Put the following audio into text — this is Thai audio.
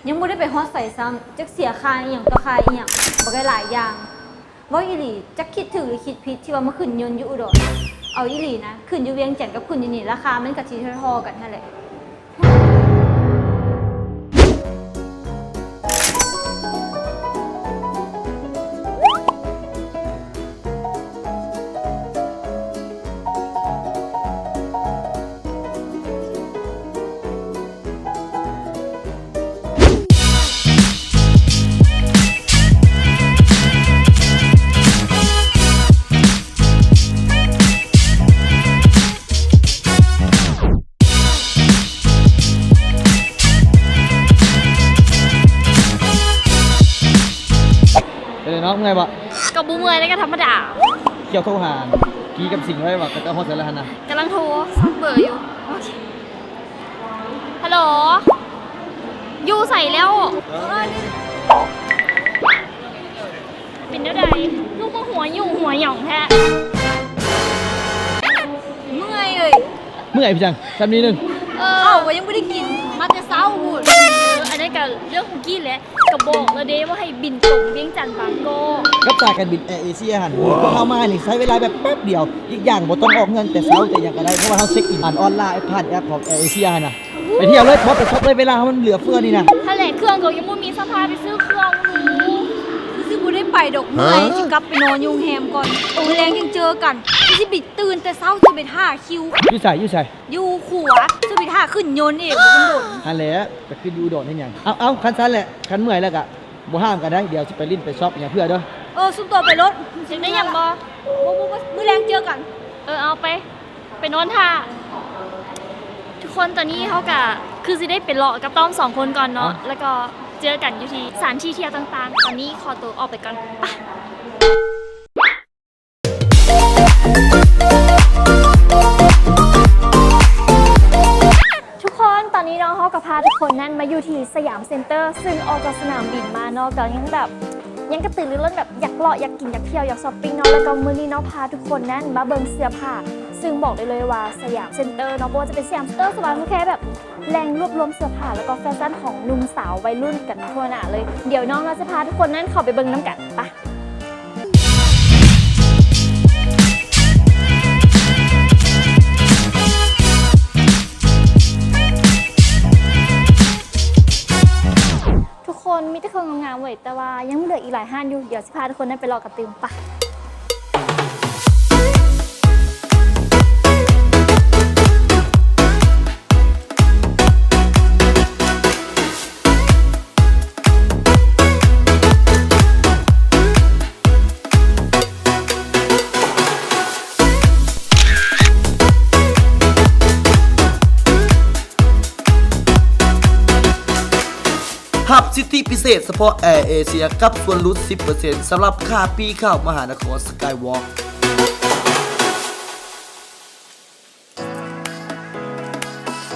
ยังไม่ได้ไปฮอดใส่ซ้ำจักเสียค่าอีหยังต่อค่าอีหยังบ่ได้หลายอย่างว่าอีหลีจักคิดถึงหรือคิดผิดที่ว่ามาขึ้นยนต์อยู่อุดรเอาอีหลีนะขึ้นอยู่เวียงจันทน์กับขึ้นอยู่นี่ราคามันก็สิเท่าๆกันนั่นแหละน้องเมื่อยบ่กับบูเมื่อยแล้วก็ธรรมดาเกี่ยวโทรหากี่กับสิ่งไว้บ่ก็จะฮอดแล้วหั่นน่ะกำลังโทรซักเบอร์อยู่ฮัลโหลอยู่ใส่แล้วเป็นเท่าใดลูกมาหัวอยู่หัวหย่องแท้เมื่อยเลยเมื่อยพี่จังซ้ำนี้นึงก็ยังไม่ได้กินมาแต่เช้าพูดอันนี้ก็เรื่องของกี้แหละกระบอกแล้วเด้ว่าให้บินตรงเวียงจันทน์บางโกกับสายการบินแอร์เอเชียหั่นเข้ามานี่ใช้เวลาแบบแป๊บเดียวอีกอย่างบ่ต้องออกเงินแต่เช้าแต่ยังก็ได้เพราะว่าเฮาเช็คอินออนไลน์ผ่านแอปของแอร์เอเชียหั่นน่ะไปเที่ยวเลยบ่ไปช็อปเลยเวลามันเหลือเฟือนี่นะถ้าแหละเครื่องก็ยังบ่มีสภาพไปซื้อเครื่องหนูซื้อบ่ได้ไปดอกเมื่อยสิกลับไปนอนอยู่แฮมก่อนโอ้แรงยังเจอกันสิบิดตื่นแต่เช้าสิไปท่าคิวอยู่ไสอยู่ขัวสิไปท่าขึ้นยนต์อีกมันโดนหั่นแหละก็คืออยู่โดดให้หยังเอาคันซันแหละคันเมื่อยแล้วก็บ่ห้ามกันได้เดี๋ยวสิไปลิ้นไปช็อปอย่างเพื่อเด้อซุ่มตัวไปรถสิได้หยังบ่มื้อแรงเจอกันเอาไปนอนท่าทุกคนตอนนี้เขากะคือสิได้ไปเลาะกับต้อม2คนก่อนเนาะแล้วก็เจอกันอยู่ที่สถานที่เที่ยวต่างๆตอนนี้ขอตัวออกไปก่อนไปทุกคนตอนนี้น้องเขากับพาทุกคนนั้นมาอยู่ที่สยามเซ็นเตอร์ซึ่งออกจากสนามบินมาเนาะก็ยังกระตือรือร้นแบบอยากเลาะอยากกินอยากเที่ยวอยากช้อปปิ้งเนาะแล้วก็มื้อนี้เนาะพาทุกคนนั้นมาเบิ่งเสื้อผ้าซึ่งบอกได้เลยว่าสยามเซ็นเตอร์เนาะโบจะเป็นสยามเซ็นเตอร์สว่างแค่แบบแหล่งรวบรวมเสื้อผ้าแล้วก็แฟชั่นของหนุ่มสาววัยรุ่นกันทั่วหน้าเลยเดี๋ยวน้องเราจะพาทุกคนนั้นเข้าไปเบิ่งน้ำกันไปทุกคนมีแต่เครื่องงามๆเว้ยแต่ว่ายังเหลืออีกหลายห้านอยู่เดี๋ยวจะพาทุกคนนั้นไปรอกระตืมปะหับสิทธิพิเศษเฉพาะแอร์เอเชียกับส่วนลด 10% สำหรับค่าปีเข้ามหานครสกายวอล์ก